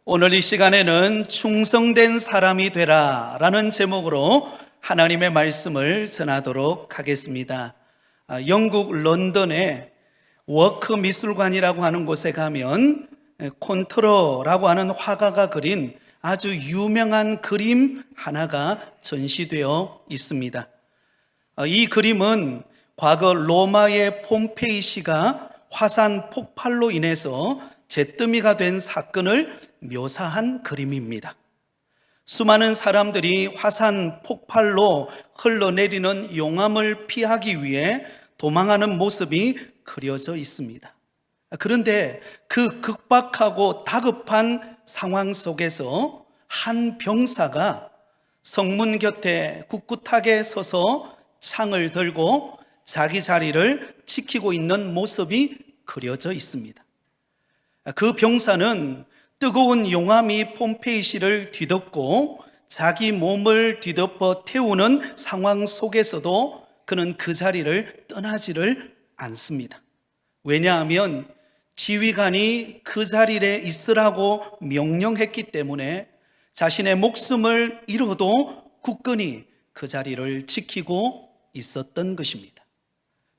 오늘 이 시간에는 충성된 사람이 되라 라는 제목으로 하나님의 말씀을 전하도록 하겠습니다. 영국 런던의 워크 미술관이라고 하는 곳에 가면 콘트로라고 하는 화가가 그린 아주 유명한 그림 하나가 전시되어 있습니다. 이 그림은 과거 로마의 폼페이시가 화산 폭발로 인해서 잿더미가 된 사건을 묘사한 그림입니다. 수많은 사람들이 화산 폭발로 흘러내리는 용암을 피하기 위해 도망하는 모습이 그려져 있습니다. 그런데 그 급박하고 다급한 상황 속에서 한 병사가 성문 곁에 꿋꿋하게 서서 창을 들고 자기 자리를 지키고 있는 모습이 그려져 있습니다. 그 병사는 뜨거운 용암이 폼페이시를 뒤덮고 자기 몸을 뒤덮어 태우는 상황 속에서도 그는 그 자리를 떠나지를 않습니다. 왜냐하면 지휘관이 그 자리에 있으라고 명령했기 때문에 자신의 목숨을 잃어도 굳건히 그 자리를 지키고 있었던 것입니다.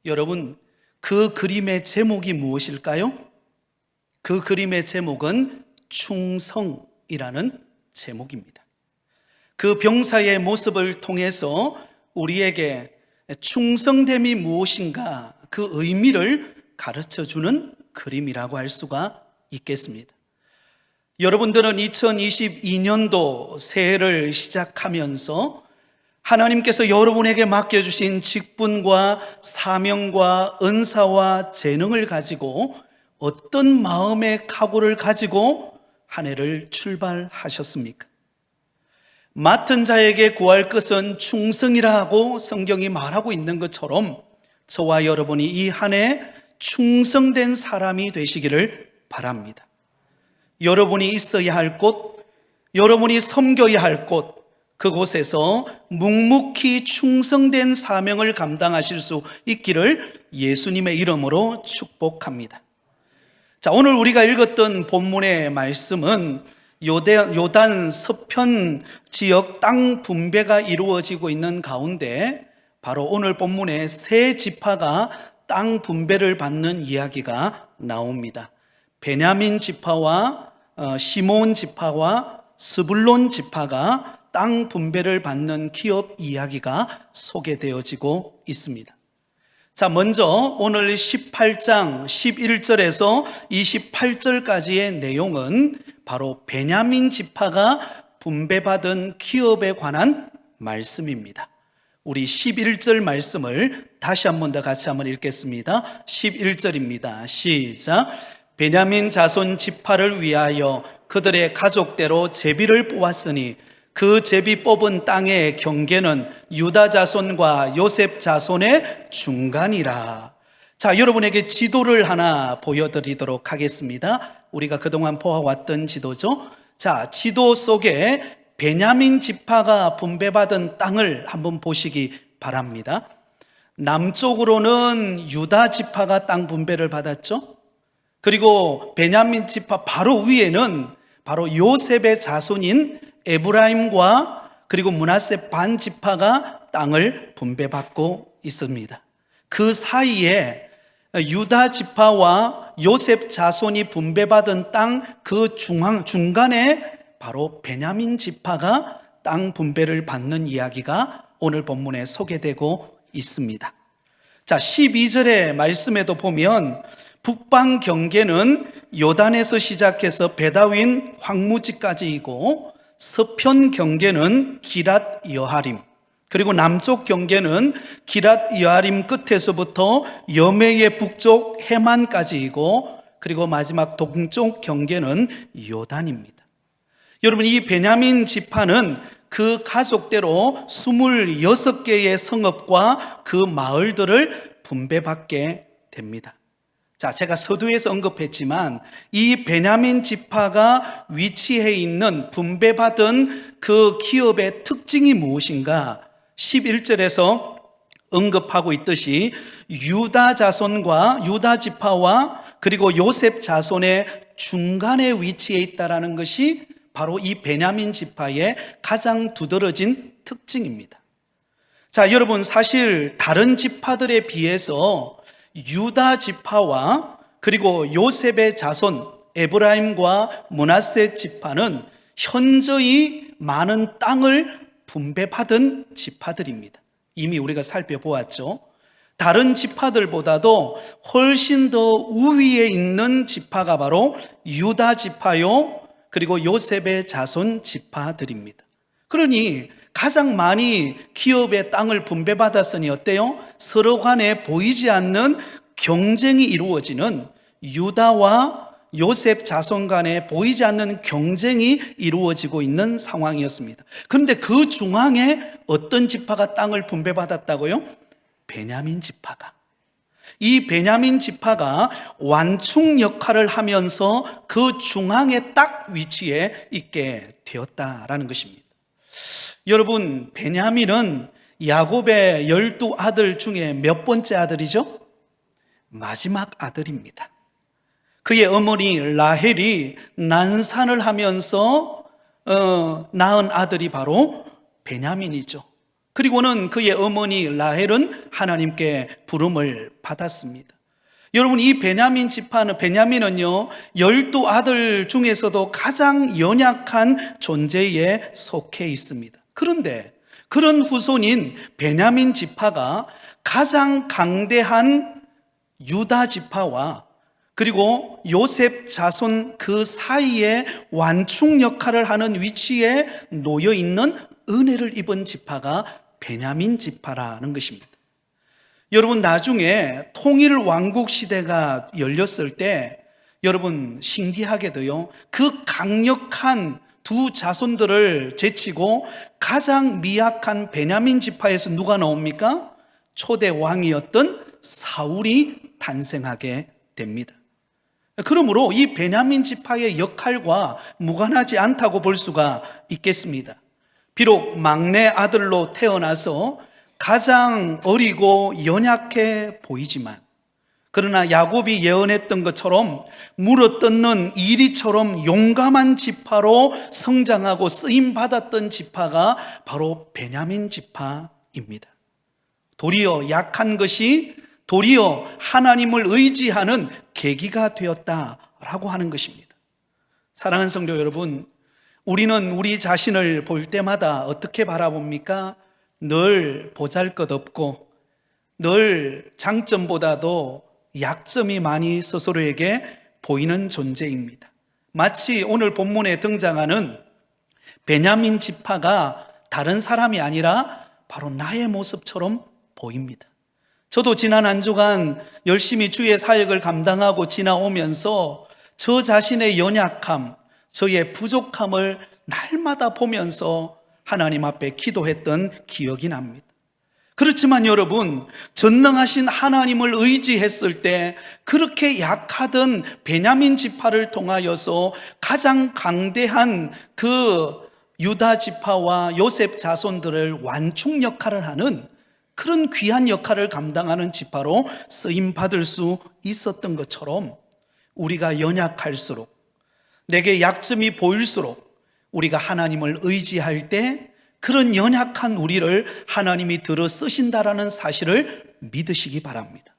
여러분, 그 그림의 제목이 무엇일까요? 그 그림의 제목은 충성이라는 제목입니다. 그 병사의 모습을 통해서 우리에게 충성됨이 무엇인가 그 의미를 가르쳐주는 그림이라고 할 수가 있겠습니다. 여러분들은 2022년도 새해를 시작하면서 하나님께서 여러분에게 맡겨주신 직분과 사명과 은사와 재능을 가지고 어떤 마음의 각오를 가지고 한 해를 출발하셨습니까? 맡은 자에게 구할 것은 충성이라고 성경이 말하고 있는 것처럼 저와 여러분이 이 한 해 충성된 사람이 되시기를 바랍니다. 여러분이 있어야 할 곳, 여러분이 섬겨야 할 곳, 그곳에서 묵묵히 충성된 사명을 감당하실 수 있기를 예수님의 이름으로 축복합니다. 자, 오늘 우리가 읽었던 본문의 말씀은 요단 서편 지역 땅 분배가 이루어지고 있는 가운데 바로 오늘 본문의 세 지파가 땅 분배를 받는 이야기가 나옵니다. 베냐민 지파와 시몬 지파와 스불론 지파가 땅 분배를 받는 기업 이야기가 소개되어지고 있습니다. 자, 먼저 오늘 18장 11절에서 28절까지의 내용은 바로 베냐민 지파가 분배받은 기업에 관한 말씀입니다. 우리 11절 말씀을 다시 한 번 더 같이 한번 읽겠습니다. 11절입니다. 시작. 베냐민 자손 지파를 위하여 그들의 가족대로 제비를 뽑았으니 그 제비 뽑은 땅의 경계는 유다 자손과 요셉 자손의 중간이라. 자, 여러분에게 지도를 하나 보여드리도록 하겠습니다. 우리가 그동안 보아왔던 지도죠. 자, 지도 속에 베냐민 지파가 분배받은 땅을 한번 보시기 바랍니다. 남쪽으로는 유다 지파가 땅 분배를 받았죠. 그리고 베냐민 지파 바로 위에는 바로 요셉의 자손인 에브라임과 그리고 므낫세 반 지파가 땅을 분배받고 있습니다. 그 사이에 유다 지파와 요셉 자손이 분배받은 땅 그 중간에 바로 베냐민 지파가 땅 분배를 받는 이야기가 오늘 본문에 소개되고 있습니다. 자, 12절의 말씀에도 보면 북방 경계는 요단에서 시작해서 베다윈 황무지까지이고 서편 경계는 기랏 여하림, 그리고 남쪽 경계는 기랏 여하림 끝에서부터 여메의 북쪽 해만까지이고, 그리고 마지막 동쪽 경계는 요단입니다. 여러분, 이 베냐민 지파는 그 가족대로 26개의 성읍과 그 마을들을 분배받게 됩니다. 자, 제가 서두에서 언급했지만 이 베냐민 지파가 위치해 있는 분배받은 그 기업의 특징이 무엇인가? 11절에서 언급하고 있듯이 유다 자손과 유다 지파와 그리고 요셉 자손의 중간에 위치해 있다는 것이 바로 이 베냐민 지파의 가장 두드러진 특징입니다. 자, 여러분, 사실 다른 지파들에 비해서 유다 지파와 그리고 요셉의 자손 에브라임과 므낫세 지파는 현저히 많은 땅을 분배받은 지파들입니다. 이미 우리가 살펴보았죠. 다른 지파들보다도 훨씬 더 우위에 있는 지파가 바로 유다 지파요, 그리고 요셉의 자손 지파들입니다. 그러니 가장 많이 기업의 땅을 분배받았으니 어때요? 서로 간에 보이지 않는 경쟁이 이루어지는, 유다와 요셉 자손 간에 보이지 않는 경쟁이 이루어지고 있는 상황이었습니다. 그런데 그 중앙에 어떤 지파가 땅을 분배받았다고요? 베냐민 지파가. 이 베냐민 지파가 완충 역할을 하면서 그 중앙에 딱 위치해 있게 되었다라는 것입니다. 여러분, 베냐민은 야곱의 12아들 중에 몇 번째 아들이죠? 마지막 아들입니다. 그의 어머니 라헬이 난산을 하면서 낳은 아들이 바로 베냐민이죠. 그리고는 그의 어머니 라헬은 하나님께 부름을 받았습니다. 여러분, 이 베냐민은요 12아들 중에서도 가장 연약한 존재에 속해 있습니다. 그런데 그런 후손인 베냐민 지파가 가장 강대한 유다 지파와 그리고 요셉 자손 그 사이에 완충 역할을 하는 위치에 놓여 있는 은혜를 입은 지파가 베냐민 지파라는 것입니다. 여러분, 나중에 통일 왕국 시대가 열렸을 때 여러분 신기하게도요 그 강력한 두 자손들을 제치고 가장 미약한 베냐민 지파에서 누가 나옵니까? 초대 왕이었던 사울이 탄생하게 됩니다. 그러므로 이 베냐민 지파의 역할과 무관하지 않다고 볼 수가 있겠습니다. 비록 막내 아들로 태어나서 가장 어리고 연약해 보이지만, 그러나 야곱이 예언했던 것처럼 물어뜯는 이리처럼 용감한 지파로 성장하고 쓰임받았던 지파가 바로 베냐민 지파입니다. 도리어 약한 것이 도리어 하나님을 의지하는 계기가 되었다라고 하는 것입니다. 사랑하는 성도 여러분, 우리는 우리 자신을 볼 때마다 어떻게 바라봅니까? 늘 보잘것없고 늘 장점보다도 약점이 많이 스스로에게 보이는 존재입니다. 마치 오늘 본문에 등장하는 베냐민 지파가 다른 사람이 아니라 바로 나의 모습처럼 보입니다. 저도 지난 한 주간 열심히 주의 사역을 감당하고 지나오면서 저 자신의 연약함, 저의 부족함을 날마다 보면서 하나님 앞에 기도했던 기억이 납니다. 그렇지만 여러분, 전능하신 하나님을 의지했을 때 그렇게 약하던 베냐민 지파를 통하여서 가장 강대한 그 유다 지파와 요셉 자손들을 완충 역할을 하는 그런 귀한 역할을 감당하는 지파로 쓰임받을 수 있었던 것처럼, 우리가 연약할수록, 내게 약점이 보일수록 우리가 하나님을 의지할 때 그런 연약한 우리를 하나님이 들어 쓰신다라는 사실을 믿으시기 바랍니다.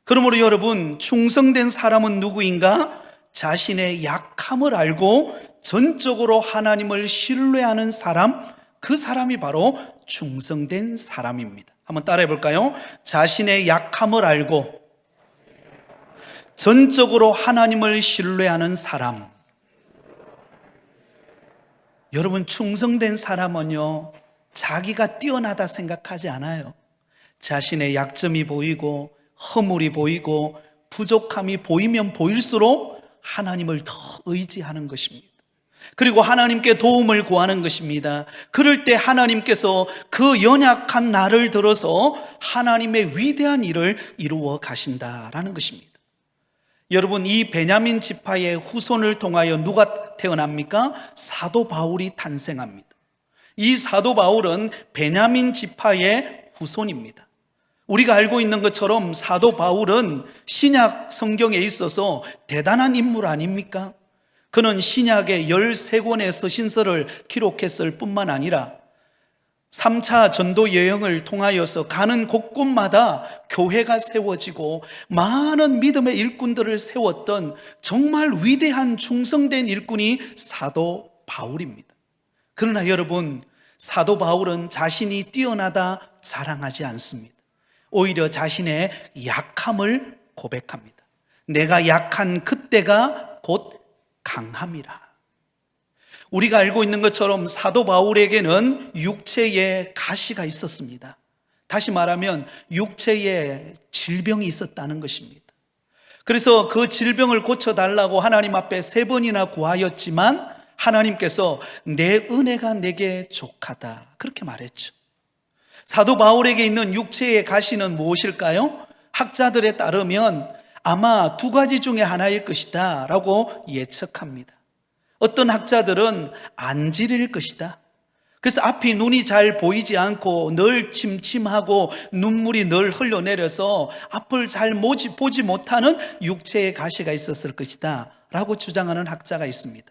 그러므로 여러분, 충성된 사람은 누구인가? 자신의 약함을 알고 전적으로 하나님을 신뢰하는 사람, 그 사람이 바로 충성된 사람입니다. 한번 따라해 볼까요? 자신의 약함을 알고 전적으로 하나님을 신뢰하는 사람. 여러분, 충성된 사람은요 자기가 뛰어나다 생각하지 않아요. 자신의 약점이 보이고 허물이 보이고 부족함이 보이면 보일수록 하나님을 더 의지하는 것입니다. 그리고 하나님께 도움을 구하는 것입니다. 그럴 때 하나님께서 그 연약한 나를 들어서 하나님의 위대한 일을 이루어 가신다라는 것입니다. 여러분, 이 베냐민 지파의 후손을 통하여 누가 태어납니까? 사도 바울이 탄생합니다. 이 사도 바울은 베냐민 지파의 후손입니다. 우리가 알고 있는 것처럼 사도 바울은 신약 성경에 있어서 대단한 인물 아닙니까? 그는 신약의 13권의 서신서를 기록했을 뿐만 아니라 3차 전도 여행을 통하여서 가는 곳곳마다 교회가 세워지고 많은 믿음의 일꾼들을 세웠던 정말 위대한 충성된 일꾼이 사도 바울입니다. 그러나 여러분, 사도 바울은 자신이 뛰어나다 자랑하지 않습니다. 오히려 자신의 약함을 고백합니다. 내가 약한 그때가 곧 강함이라. 우리가 알고 있는 것처럼 사도 바울에게는 육체에 가시가 있었습니다. 다시 말하면 육체에 질병이 있었다는 것입니다. 그래서 그 질병을 고쳐달라고 하나님 앞에 3번이나 구하였지만 하나님께서 내 은혜가 내게 족하다 그렇게 말했죠. 사도 바울에게 있는 육체의 가시는 무엇일까요? 학자들에 따르면 아마 2가지 중에 하나일 것이다 라고 예측합니다. 어떤 학자들은 안질일 것이다. 그래서 앞이 눈이 잘 보이지 않고 늘 침침하고 눈물이 늘 흘러내려서 앞을 잘 보지 못하는 육체의 가시가 있었을 것이다 라고 주장하는 학자가 있습니다.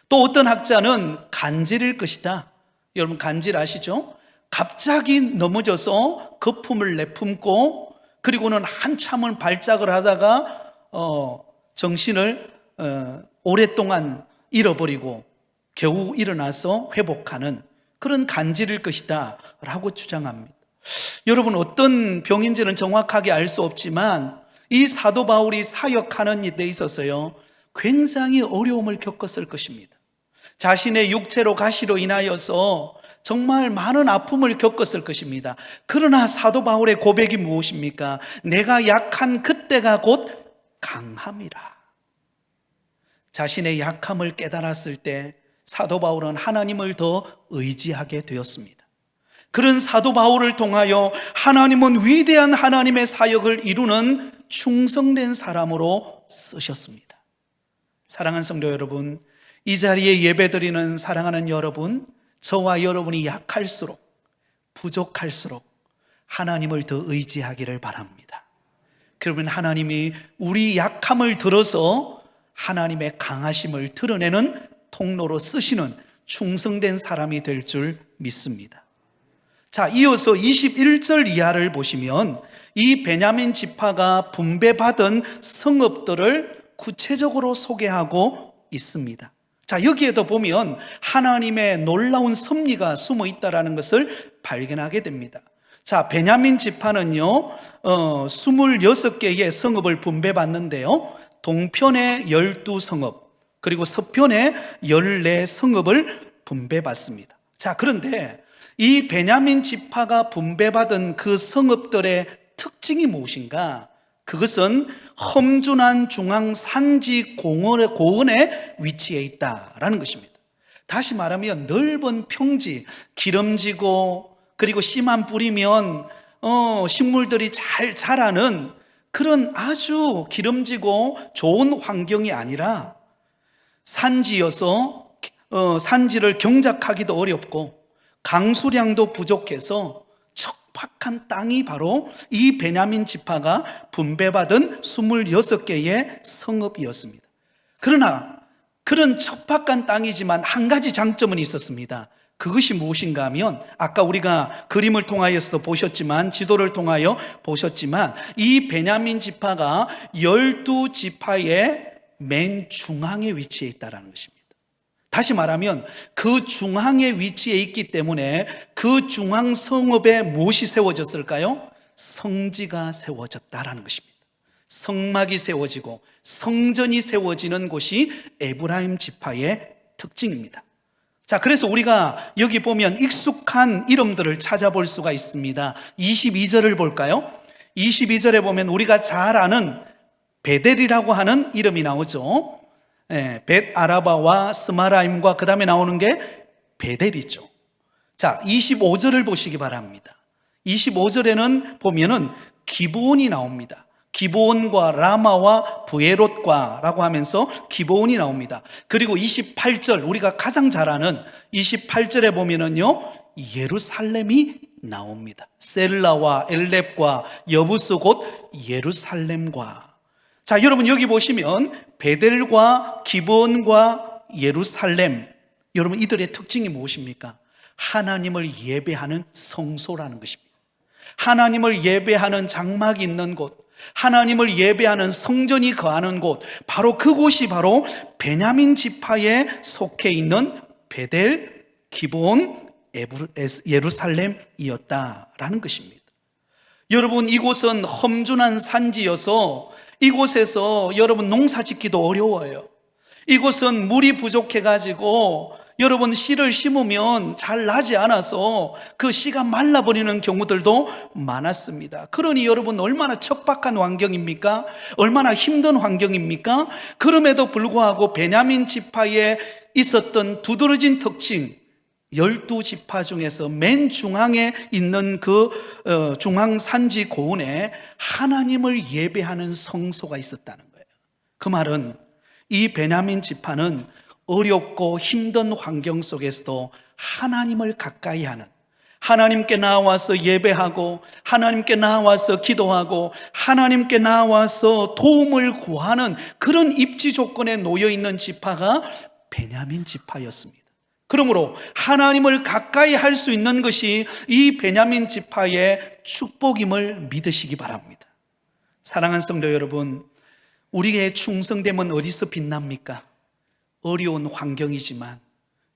또 어떤 학자는 간질일 것이다. 여러분 간질 아시죠? 갑자기 넘어져서 거품을 내품고 그리고는 한참을 발작을 하다가 정신을 오랫동안 잃어버리고 겨우 일어나서 회복하는 그런 간질일 것이다 라고 주장합니다. 여러분 어떤 병인지는 정확하게 알 수 없지만 이 사도 바울이 사역하는 데 있어서요 굉장히 어려움을 겪었을 것입니다. 자신의 육체로 가시로 인하여서 정말 많은 아픔을 겪었을 것입니다. 그러나 사도 바울의 고백이 무엇입니까? 내가 약한 그때가 곧 강함이라. 자신의 약함을 깨달았을 때 사도 바울은 하나님을 더 의지하게 되었습니다. 그런 사도 바울을 통하여 하나님은 위대한 하나님의 사역을 이루는 충성된 사람으로 쓰셨습니다. 사랑하는 성도 여러분, 이 자리에 예배드리는 사랑하는 여러분, 저와 여러분이 약할수록 부족할수록 하나님을 더 의지하기를 바랍니다. 그러면 하나님이 우리 약함을 들어서 하나님의 강하심을 드러내는 통로로 쓰시는 충성된 사람이 될 줄 믿습니다. 자, 이어서 21절 이하를 보시면 이 베냐민 지파가 분배받은 성읍들을 구체적으로 소개하고 있습니다. 자, 여기에도 보면 하나님의 놀라운 섭리가 숨어 있다는 것을 발견하게 됩니다. 자, 베냐민 지파는요 26개의 성읍을 분배받는데요 동편에 12성읍 그리고 서편에 14성읍을 분배받습니다. 자, 그런데 이 베냐민 지파가 분배받은 그 성읍들의 특징이 무엇인가? 그것은 험준한 중앙 산지 고원에 위치해 있다라는 것입니다. 다시 말하면 넓은 평지, 기름지고 그리고 씨만 뿌리면 식물들이 잘 자라는 그런 아주 기름지고 좋은 환경이 아니라 산지여서 산지를 경작하기도 어렵고 강수량도 부족해서 척박한 땅이 바로 이 베냐민 지파가 분배받은 26개의 성읍이었습니다. 그러나 그런 척박한 땅이지만 한 가지 장점은 있었습니다. 그것이 무엇인가 하면 아까 우리가 그림을 통하여서도 보셨지만 지도를 통하여 보셨지만 이 베냐민 지파가 12지파의 맨 중앙에 위치해 있다는 것입니다. 다시 말하면 그 중앙에 위치해 있기 때문에 그 중앙 성읍에 무엇이 세워졌을까요? 성지가 세워졌다는 것입니다. 성막이 세워지고 성전이 세워지는 곳이 에브라임 지파의 특징입니다. 자, 그래서 우리가 여기 보면 익숙한 이름들을 찾아볼 수가 있습니다. 22절을 볼까요? 22절에 보면 우리가 잘 아는 베델이라고 하는 이름이 나오죠. 벳 아라바와 스마라임과 그 다음에 나오는 게 베델이죠. 자, 25절을 보시기 바랍니다. 25절에는 보면은 기브온이 나옵니다. 기브온과 라마와 브에롯과 라고 하면서 기브온이 나옵니다. 그리고 28절 우리가 가장 잘 아는 28절에 보면은요 예루살렘이 나옵니다. 셀라와 엘렙과 여부스 곧 예루살렘과. 자, 여러분 여기 보시면 베델과 기브온과 예루살렘, 여러분 이들의 특징이 무엇입니까? 하나님을 예배하는 성소라는 것입니다. 하나님을 예배하는 장막이 있는 곳, 하나님을 예배하는 성전이 거하는 곳, 바로 그곳이 바로 베냐민 지파에 속해 있는 베델, 기브온, 예루살렘이었다라는 것입니다. 여러분, 이곳은 험준한 산지여서 이곳에서 여러분 농사 짓기도 어려워요. 이곳은 물이 부족해가지고 여러분 씨를 심으면 잘 나지 않아서 그 씨가 말라버리는 경우들도 많았습니다. 그러니 여러분 얼마나 척박한 환경입니까? 얼마나 힘든 환경입니까? 그럼에도 불구하고 베냐민 지파에 있었던 두드러진 특징, 12지파 중에서 맨 중앙에 있는 그 중앙 산지 고운에 하나님을 예배하는 성소가 있었다는 거예요. 그 말은 이 베냐민 지파는 어렵고 힘든 환경 속에서도 하나님을 가까이 하는, 하나님께 나와서 예배하고 하나님께 나와서 기도하고 하나님께 나와서 도움을 구하는 그런 입지 조건에 놓여 있는 지파가 베냐민 지파였습니다. 그러므로 하나님을 가까이 할 수 있는 것이 이 베냐민 지파의 축복임을 믿으시기 바랍니다. 사랑하는 성도 여러분, 우리의 충성됨은 어디서 빛납니까? 어려운 환경이지만,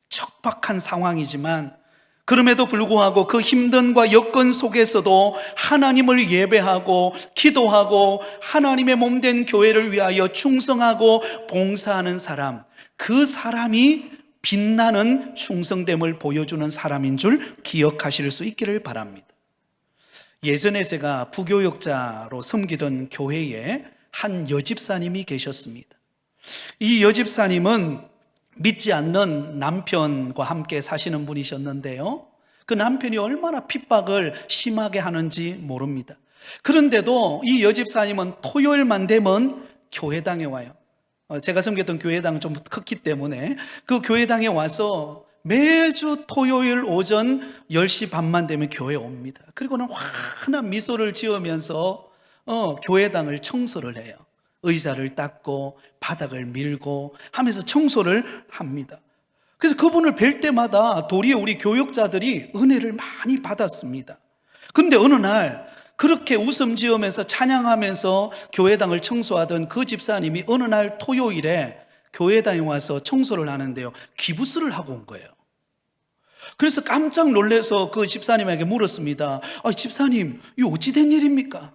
척박한 상황이지만, 그럼에도 불구하고 그 힘든과 여건 속에서도 하나님을 예배하고 기도하고 하나님의 몸된 교회를 위하여 충성하고 봉사하는 사람, 그 사람이 빛나는 충성됨을 보여주는 사람인 줄 기억하실 수 있기를 바랍니다. 예전에 제가 부교역자로 섬기던 교회에 한 여집사님이 계셨습니다. 이 여집사님은 믿지 않는 남편과 함께 사시는 분이셨는데요, 그 남편이 얼마나 핍박을 심하게 하는지 모릅니다. 그런데도 이 여집사님은 토요일만 되면 교회당에 와요. 제가 섬겼던 교회당 좀 컸기 때문에 그 교회당에 와서 매주 토요일 오전 10시 반만 되면 교회에 옵니다. 그리고는 환한 미소를 지으면서 교회당을 청소를 해요. 의자를 닦고 바닥을 밀고 하면서 청소를 합니다. 그래서 그분을 뵐 때마다 도리어 우리 교역자들이 은혜를 많이 받았습니다. 그런데 어느 날 그렇게 웃음 지으면서 찬양하면서 교회당을 청소하던 그 집사님이 어느 날 토요일에 교회당에 와서 청소를 하는데요, 기부스를 하고 온 거예요. 그래서 깜짝 놀라서 그 집사님에게 물었습니다. 집사님, 이거 어찌 된 일입니까?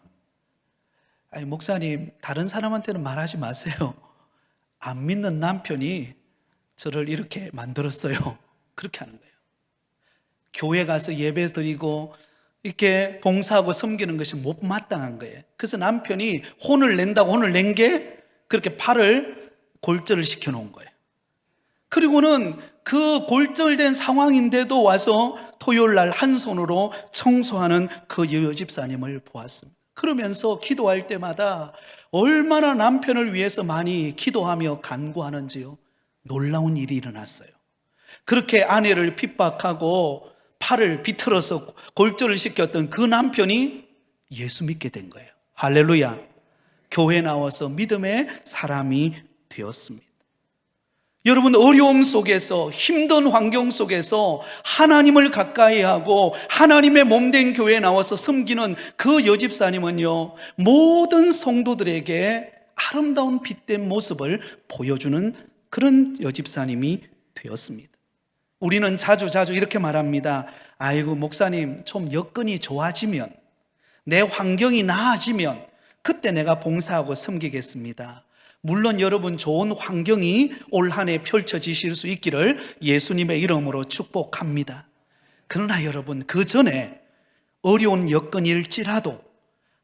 목사님, 다른 사람한테는 말하지 마세요. 안 믿는 남편이 저를 이렇게 만들었어요. 그렇게 하는 거예요. 교회 가서 예배 드리고 이렇게 봉사하고 섬기는 것이 못마땅한 거예요. 그래서 남편이 혼을 낸다고 혼을 낸 게 그렇게 팔을 골절을 시켜놓은 거예요. 그리고는 그 골절된 상황인데도 와서 토요일 날 한 손으로 청소하는 그 여집사님을 보았습니다. 그러면서 기도할 때마다 얼마나 남편을 위해서 많이 기도하며 간구하는지요, 놀라운 일이 일어났어요. 그렇게 아내를 핍박하고 팔을 비틀어서 골절을 시켰던 그 남편이 예수 믿게 된 거예요. 할렐루야. 교회 나와서 믿음의 사람이 되었습니다. 여러분, 어려움 속에서, 힘든 환경 속에서 하나님을 가까이 하고 하나님의 몸된 교회에 나와서 섬기는 그 여집사님은요, 모든 성도들에게 아름다운 빛된 모습을 보여주는 그런 여집사님이 되었습니다. 우리는 자주 이렇게 말합니다. 아이고, 목사님, 좀 여건이 좋아지면, 내 환경이 나아지면 그때 내가 봉사하고 섬기겠습니다. 물론 여러분, 좋은 환경이 올 한 해 펼쳐지실 수 있기를 예수님의 이름으로 축복합니다. 그러나 여러분, 그 전에 어려운 여건일지라도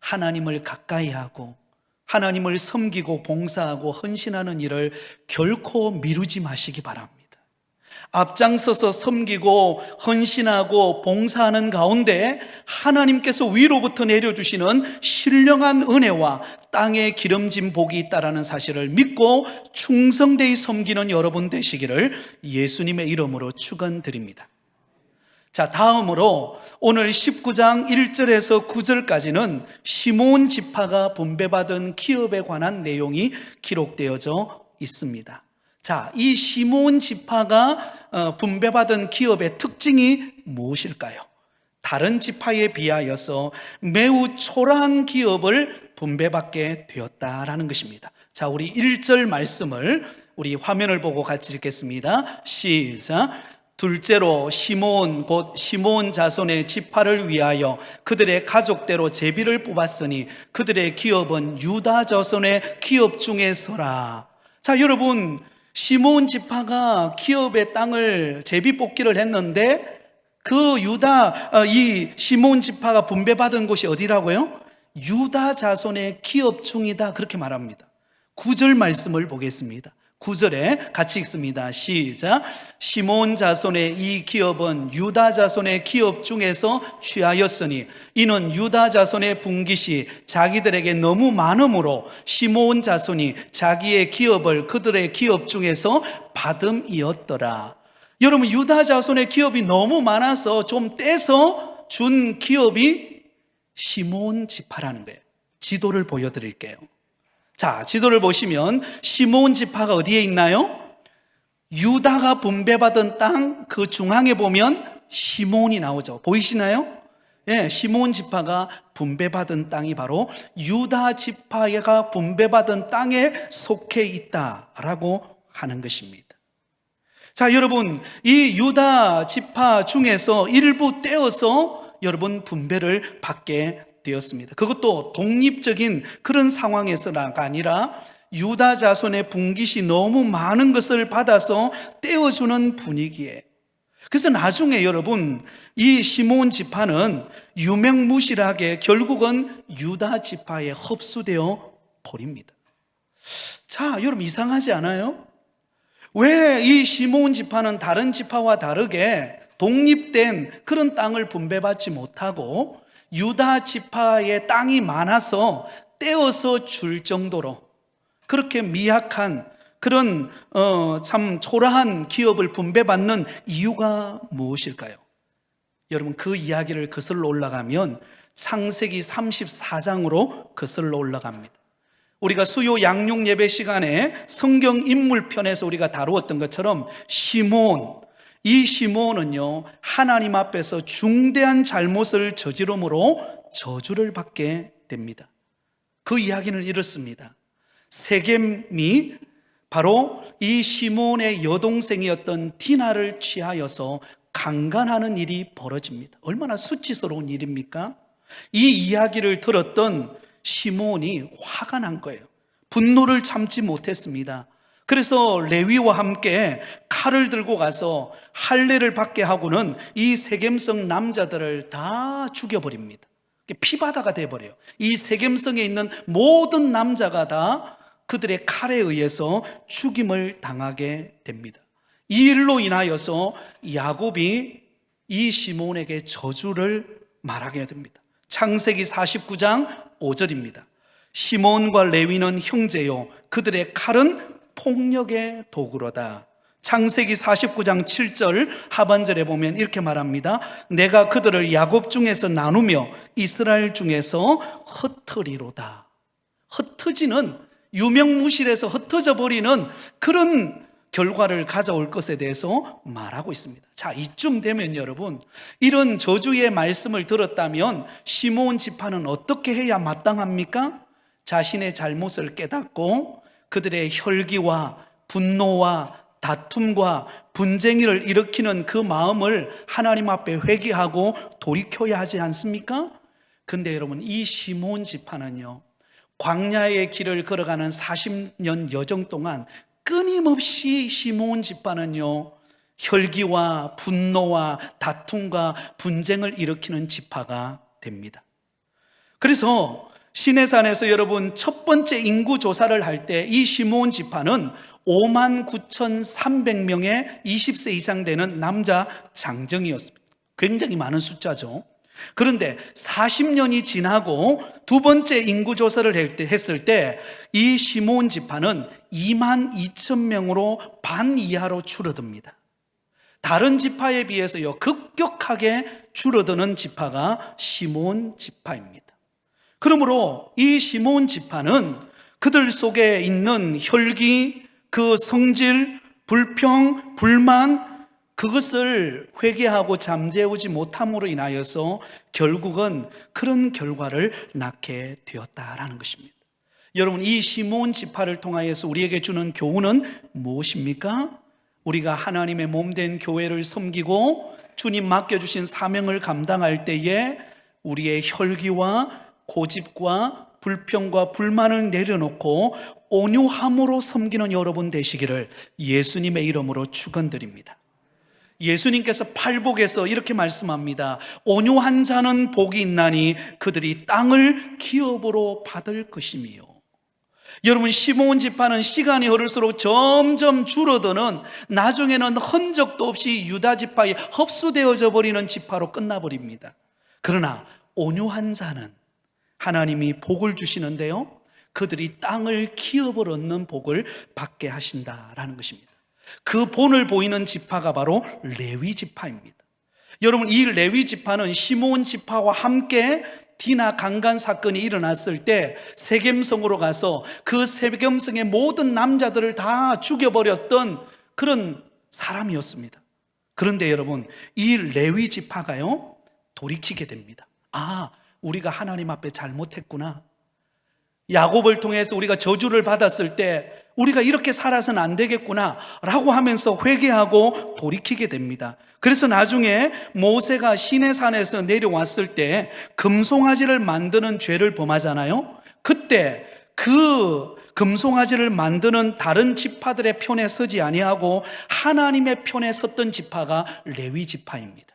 하나님을 가까이 하고 하나님을 섬기고 봉사하고 헌신하는 일을 결코 미루지 마시기 바랍니다. 앞장서서 섬기고 헌신하고 봉사하는 가운데 하나님께서 위로부터 내려주시는 신령한 은혜와 땅에 기름진 복이 있다는 사실을 믿고 충성되이 섬기는 여러분 되시기를 예수님의 이름으로 축원드립니다. 자, 다음으로 오늘 19장 1절에서 9절까지는 시몬 지파가 분배받은 기업에 관한 내용이 기록되어져 있습니다. 자, 이 시몬 지파가 분배받은 기업의 특징이 무엇일까요? 다른 지파에 비하여서 매우 초라한 기업을 분배받게 되었다라는 것입니다. 자, 우리 1절 말씀을 우리 화면을 보고 같이 읽겠습니다. 시작. 둘째로 시몬 곧 시몬 자손의 지파를 위하여 그들의 가족대로 제비를 뽑았으니 그들의 기업은 유다 자손의 기업 중에서라. 자, 여러분, 시몬 지파가 기업의 땅을 제비 뽑기를 했는데 그 이 시몬 지파가 분배받은 곳이 어디라고요? 유다 자손의 기업 중이다, 그렇게 말합니다. 9절 말씀을 보겠습니다. 9절에 같이 읽습니다. 시작. 시몬 자손의 이 기업은 유다 자손의 기업 중에서 취하였으니 이는 유다 자손의 분깃이 자기들에게 너무 많으므로 시몬 자손이 자기의 기업을 그들의 기업 중에서 받음이었더라. 여러분, 유다 자손의 기업이 너무 많아서 좀 떼서 준 기업이 시몬 지파라는 거예요. 지도를 보여드릴게요. 자, 지도를 보시면 시몬 지파가 어디에 있나요? 유다가 분배받은 땅 그 중앙에 보면 시몬이 나오죠. 보이시나요? 예, 시몬 지파가 분배받은 땅이 바로 유다 지파가 분배받은 땅에 속해 있다라고 하는 것입니다. 자, 여러분, 이 유다 지파 중에서 일부 떼어서 여러분 분배를 받게 되었습니다. 그것도 독립적인 그런 상황에서가 아니라 유다 자손의 분깃이 너무 많은 것을 받아서 떼어주는 분위기에, 그래서 나중에 여러분 이 시몬 지파는 유명무실하게 결국은 유다 지파에 흡수되어 버립니다. 자, 여러분, 이상하지 않아요? 왜 이 시몬 지파는 다른 지파와 다르게 독립된 그런 땅을 분배받지 못하고 유다 지파의 땅이 많아서 떼어서 줄 정도로 그렇게 미약한 그런 참 초라한 기업을 분배받는 이유가 무엇일까요? 여러분, 그 이야기를 거슬러 올라가면 창세기 34장으로 거슬러 올라갑니다. 우리가 수요 양육 예배 시간에 성경 인물편에서 우리가 다루었던 것처럼 이 시몬은요, 하나님 앞에서 중대한 잘못을 저지름으로 저주를 받게 됩니다. 그 이야기는 이렇습니다. 세겜이 바로 이 시몬의 여동생이었던 디나를 취하여서 강간하는 일이 벌어집니다. 얼마나 수치스러운 일입니까? 이 이야기를 들었던 시몬이 화가 난 거예요. 분노를 참지 못했습니다. 그래서 레위와 함께 칼을 들고 가서 할례를 받게 하고는 이 세겜성 남자들을 다 죽여버립니다. 피바다가 돼버려요. 이 세겜성에 있는 모든 남자가 다 그들의 칼에 의해서 죽임을 당하게 됩니다. 이 일로 인하여서 야곱이 이 시몬에게 저주를 말하게 됩니다. 창세기 49장 5절입니다. 시몬과 레위는 형제요, 그들의 칼은 폭력의 도구로다. 창세기 49장 7절 하반절에 보면 이렇게 말합니다. 내가 그들을 야곱 중에서 나누며 이스라엘 중에서 흩으리로다. 흩어지는, 유명무실해서 흩어져 버리는 그런 결과를 가져올 것에 대해서 말하고 있습니다. 자, 이쯤 되면 여러분, 이런 저주의 말씀을 들었다면 시몬 지파는 어떻게 해야 마땅합니까? 자신의 잘못을 깨닫고 그들의 혈기와 분노와 다툼과 분쟁이를 일으키는 그 마음을 하나님 앞에 회개하고 돌이켜야 하지 않습니까? 근데 여러분, 이 시몬 지파는요, 광야의 길을 걸어가는 40년 여정 동안 끊임없이 시몬 지파는요, 혈기와 분노와 다툼과 분쟁을 일으키는 지파가 됩니다. 그래서 시내산에서 여러분 첫 번째 인구 조사를 할 때 이 시므온 지파는 59,300명의 20세 이상 되는 남자 장정이었습니다. 굉장히 많은 숫자죠. 그런데 40년이 지나고 두 번째 인구 조사를 했을 때 이 시므온 지파는 22,000명으로 반 이하로 줄어듭니다. 다른 지파에 비해서요 급격하게 줄어드는 지파가 시므온 지파입니다. 그러므로 이 시므온 지파는 그들 속에 있는 혈기, 그 성질, 불평, 불만, 그것을 회개하고 잠재우지 못함으로 인하여서 결국은 그런 결과를 낳게 되었다라는 것입니다. 여러분, 이 시므온 지파를 통하여서 우리에게 주는 교훈은 무엇입니까? 우리가 하나님의 몸된 교회를 섬기고 주님 맡겨주신 사명을 감당할 때에 우리의 혈기와 고집과 불평과 불만을 내려놓고 온유함으로 섬기는 여러분 되시기를 예수님의 이름으로 축원드립니다. 예수님께서 팔복에서 이렇게 말씀합니다. 온유한 자는 복이 있나니 그들이 땅을 기업으로 받을 것이며. 여러분, 시므온 지파는 시간이 흐를수록 점점 줄어드는, 나중에는 흔적도 없이 유다 지파에 흡수되어져 버리는 지파로 끝나버립니다. 그러나 온유한 자는 하나님이 복을 주시는데요, 그들이 땅을 기업을 얻는 복을 받게 하신다라는 것입니다. 그 본을 보이는 지파가 바로 레위 지파입니다. 여러분, 이 레위 지파는 시므온 지파와 함께 디나 강간 사건이 일어났을 때 세겜성으로 가서 그 세겜성의 모든 남자들을 다 죽여버렸던 그런 사람이었습니다. 그런데 여러분, 이 레위 지파가요 돌이키게 됩니다. 아, 우리가 하나님 앞에 잘못했구나. 야곱을 통해서 우리가 저주를 받았을 때 우리가 이렇게 살아서는 안 되겠구나 라고 하면서 회개하고 돌이키게 됩니다. 그래서 나중에 모세가 시내산에서 내려왔을 때 금송아지를 만드는 죄를 범하잖아요. 그때 그 금송아지를 만드는 다른 지파들의 편에 서지 아니하고 하나님의 편에 섰던 지파가 레위 지파입니다.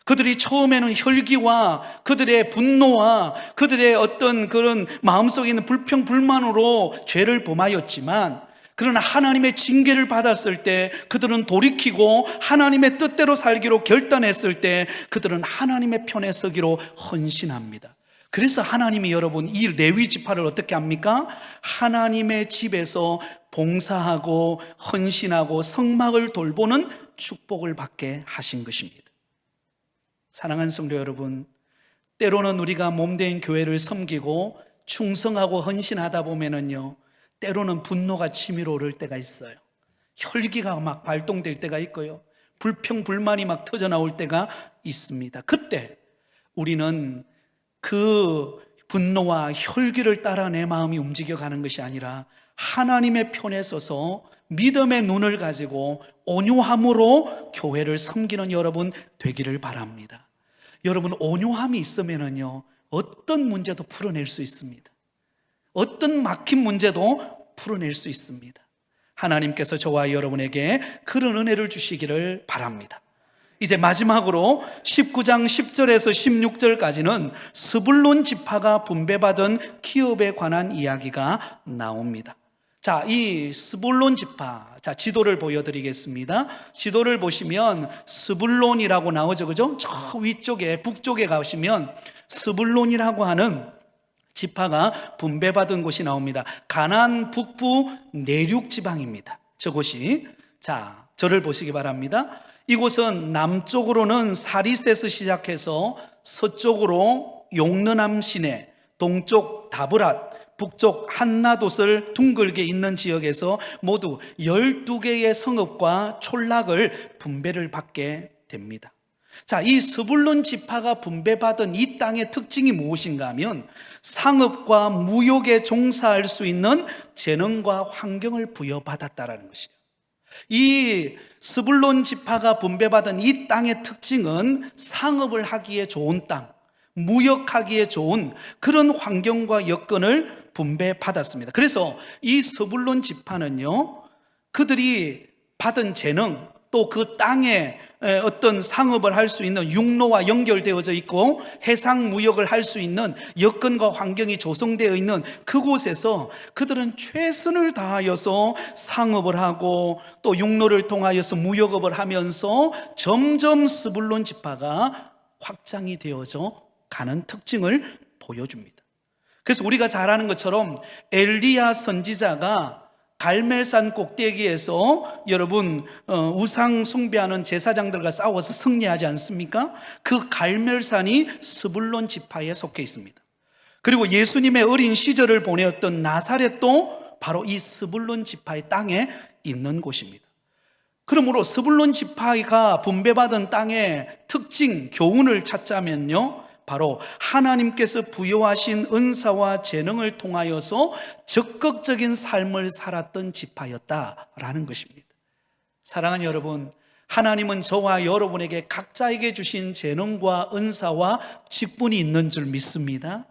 그들이 처음에는 혈기와 그들의 분노와 그들의 어떤 그런 마음속에 있는 불평, 불만으로 죄를 범하였지만, 그러나 하나님의 징계를 받았을 때 그들은 돌이키고 하나님의 뜻대로 살기로 결단했을 때 그들은 하나님의 편에 서기로 헌신합니다. 그래서 하나님이 여러분 이 레위 지파를 어떻게 합니까? 하나님의 집에서 봉사하고 헌신하고 성막을 돌보는 축복을 받게 하신 것입니다. 사랑하는 성도 여러분, 때로는 우리가 몸된 교회를 섬기고 충성하고 헌신하다 보면은요, 때로는 분노가 치밀어 오를 때가 있어요. 혈기가 막 발동될 때가 있고요, 불평, 불만이 막 터져 나올 때가 있습니다. 그때 우리는 그 분노와 혈기를 따라 내 마음이 움직여가는 것이 아니라 하나님의 편에 서서 믿음의 눈을 가지고 온유함으로 교회를 섬기는 여러분 되기를 바랍니다. 여러분, 온유함이 있으면은요 어떤 문제도 풀어낼 수 있습니다. 어떤 막힌 문제도 풀어낼 수 있습니다. 하나님께서 저와 여러분에게 그런 은혜를 주시기를 바랍니다. 이제 마지막으로 19장 10절에서 16절까지는 스불론 지파가 분배받은 기업에 관한 이야기가 나옵니다. 자, 이 스불론 지파, 자, 지도를 보여드리겠습니다. 지도를 보시면 스불론이라고 나오죠, 그죠? 저 위쪽에 북쪽에 가시면 스불론이라고 하는 지파가 분배받은 곳이 나옵니다. 가나안 북부 내륙 지방입니다. 저곳이, 자, 저를 보시기 바랍니다. 이곳은 남쪽으로는 사리셋을 시작해서 서쪽으로 용르남 시내, 동쪽 다브랏, 북쪽 한나돛을 둥글게 있는 지역에서 모두 12개의 성읍과 촌락을 분배를 받게 됩니다. 자, 이 스불론 지파가 분배받은 이 땅의 특징이 무엇인가 하면 상업과 무역에 종사할 수 있는 재능과 환경을 부여받았다라는 것이에요. 이 스불론 지파가 분배받은 이 땅의 특징은 상업을 하기에 좋은 땅, 무역하기에 좋은 그런 환경과 여건을 분배받았습니다. 그래서 이 스불론 지파는요, 그들이 받은 재능, 또 그 땅에 어떤 상업을 할 수 있는 육로와 연결되어져 있고 해상 무역을 할 수 있는 여건과 환경이 조성되어 있는 그곳에서 그들은 최선을 다하여서 상업을 하고 또 육로를 통하여서 무역업을 하면서 점점 스불론 지파가 확장이 되어져 가는 특징을 보여줍니다. 그래서 우리가 잘 아는 것처럼 엘리야 선지자가 갈멜산 꼭대기에서 여러분 우상 숭배하는 제사장들과 싸워서 승리하지 않습니까? 그 갈멜산이 스불론 지파에 속해 있습니다. 그리고 예수님의 어린 시절을 보내었던 나사렛도 바로 이 스불론 지파의 땅에 있는 곳입니다. 그러므로 스불론 지파가 분배받은 땅의 특징, 교훈을 찾자면요, 바로 하나님께서 부여하신 은사와 재능을 통하여서 적극적인 삶을 살았던 지파였다라는 것입니다. 사랑하는 여러분, 하나님은 저와 여러분에게 각자에게 주신 재능과 은사와 직분이 있는 줄 믿습니다.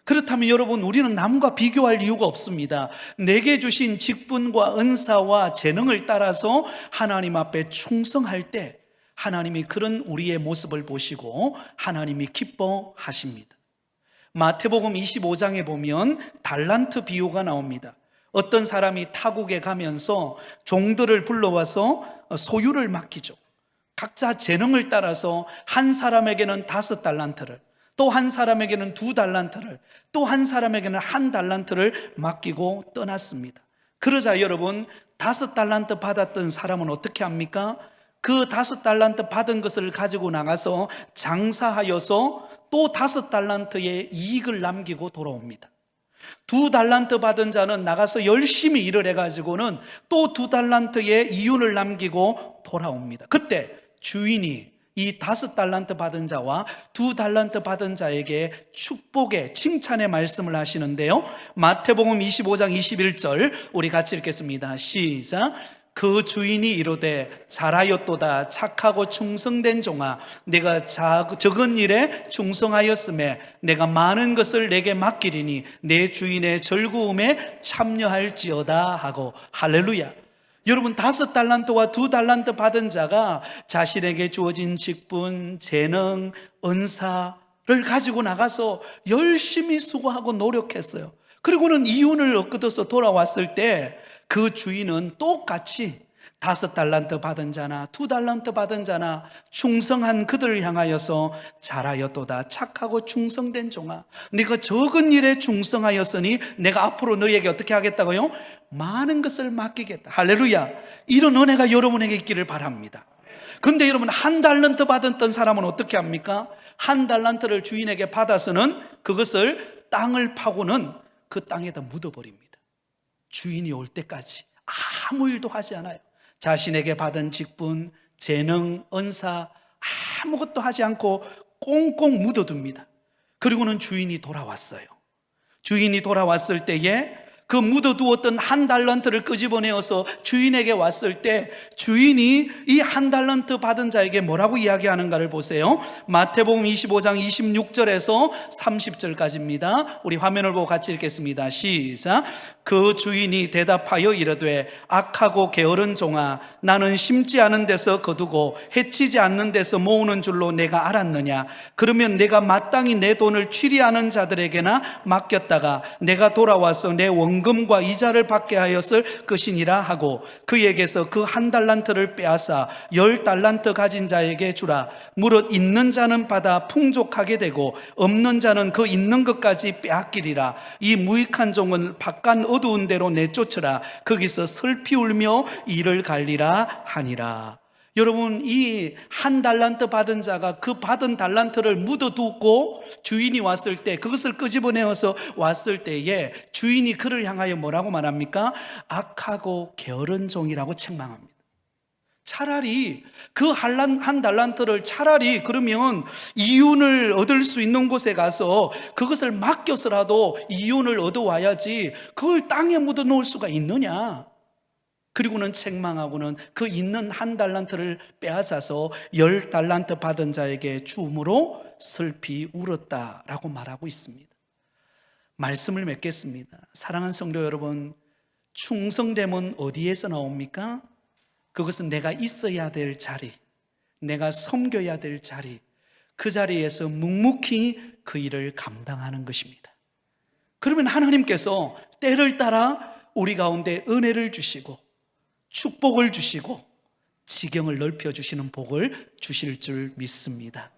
그렇다면 여러분, 우리는 남과 비교할 이유가 없습니다. 내게 주신 직분과 은사와 재능을 따라서 하나님 앞에 충성할 때 하나님이 그런 우리의 모습을 보시고 하나님이 기뻐하십니다. 마태복음 25장에 보면 달란트 비유가 나옵니다. 어떤 사람이 타국에 가면서 종들을 불러와서 소유를 맡기죠. 각자 재능을 따라서 한 사람에게는 5달란트를, 또 한 사람에게는 2달란트를, 또 한 사람에게는 1달란트를 맡기고 떠났습니다. 그러자 여러분, 5달란트 받았던 사람은 어떻게 합니까? 그 5달란트 받은 것을 가지고 나가서 장사하여서 또 5달란트의 이익을 남기고 돌아옵니다. 2달란트 받은 자는 나가서 열심히 일을 해가지고는 또 2달란트의 이윤을 남기고 돌아옵니다. 그때 주인이 이 5달란트 받은 자와 2달란트 받은 자에게 축복의 칭찬의 말씀을 하시는데요, 마태복음 25장 21절 우리 같이 읽겠습니다. 시작. 그 주인이 이르되 잘하였도다 착하고 충성된 종아, 내가 적은 일에 충성하였음에 내가 많은 것을 내게 맡기리니 내 주인의 즐거움에 참여할지어다 하고. 할렐루야. 여러분, 5달란트와 2달란트 받은 자가 자신에게 주어진 직분, 재능, 은사를 가지고 나가서 열심히 수고하고 노력했어요. 그리고는 이윤을 얻어서 돌아왔을 때 그 주인은 똑같이 5달란트 받은 자나 2달란트 받은 자나 충성한 그들을 향하여서 잘하였도다 착하고 충성된 종아, 네가 적은 일에 충성하였으니 내가 앞으로 너에게 어떻게 하겠다고요? 많은 것을 맡기겠다. 할렐루야. 이런 은혜가 여러분에게 있기를 바랍니다. 근데 여러분, 1달란트 받았던 사람은 어떻게 합니까? 1달란트를 주인에게 받아서는 그것을 땅을 파고는 그 땅에다 묻어버립니다. 주인이 올 때까지 아무 일도 하지 않아요. 자신에게 받은 직분, 재능, 은사 아무것도 하지 않고 꽁꽁 묻어둡니다. 그리고는 주인이 돌아왔어요. 주인이 돌아왔을 때에 그 묻어두었던 1달란트를 끄집어내어서 주인에게 왔을 때 주인이 이 1달란트 받은 자에게 뭐라고 이야기하는가를 보세요. 마태복음 25장 26절에서 30절까지입니다. 우리 화면을 보고 같이 읽겠습니다. 시작. 그 주인이 대답하여 이르되 악하고 게으른 종아, 나는 심지 않은 데서 거두고 해치지 않는 데서 모으는 줄로 내가 알았느냐? 그러면 내가 마땅히 내 돈을 취리하는 자들에게나 맡겼다가 내가 돌아와서 내 원금과 이자를 받게 하였을 것이니라 하고, 그에게서 그 1달란트를 빼앗아 10달란트 가진 자에게 주라. 무릇 있는 자는 받아 풍족하게 되고 없는 자는 그 있는 것까지 빼앗기리라. 이 무익한 종은 바깥 어두운 데로 내쫓으라. 거기서 슬피 울며 이를 갈리라 하니라. 여러분, 이 1달란트 받은 자가 그 받은 달란트를 묻어두고 주인이 왔을 때, 그것을 끄집어내어서 왔을 때에 주인이 그를 향하여 뭐라고 말합니까? 악하고 게으른 종이라고 책망합니다. 차라리 그 1달란트를 차라리 그러면 이윤을 얻을 수 있는 곳에 가서 그것을 맡겨서라도 이윤을 얻어와야지 그걸 땅에 묻어 놓을 수가 있느냐? 그리고는 책망하고는 그 있는 1달란트를 빼앗아서 10달란트 받은 자에게 주므로 슬피 울었다라고 말하고 있습니다. 말씀을 맺겠습니다. 사랑하는 성도 여러분, 충성됨은 어디에서 나옵니까? 그것은 내가 있어야 될 자리, 내가 섬겨야 될 자리, 그 자리에서 묵묵히 그 일을 감당하는 것입니다. 그러면 하나님께서 때를 따라 우리 가운데 은혜를 주시고 축복을 주시고 지경을 넓혀주시는 복을 주실 줄 믿습니다.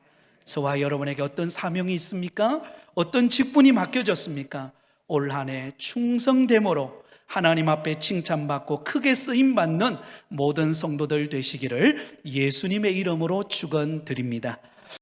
저와 여러분에게 어떤 사명이 있습니까? 어떤 직분이 맡겨졌습니까? 올 한 해 충성됨으로 하나님 앞에 칭찬받고 크게 쓰임받는 모든 성도들 되시기를 예수님의 이름으로 축원드립니다.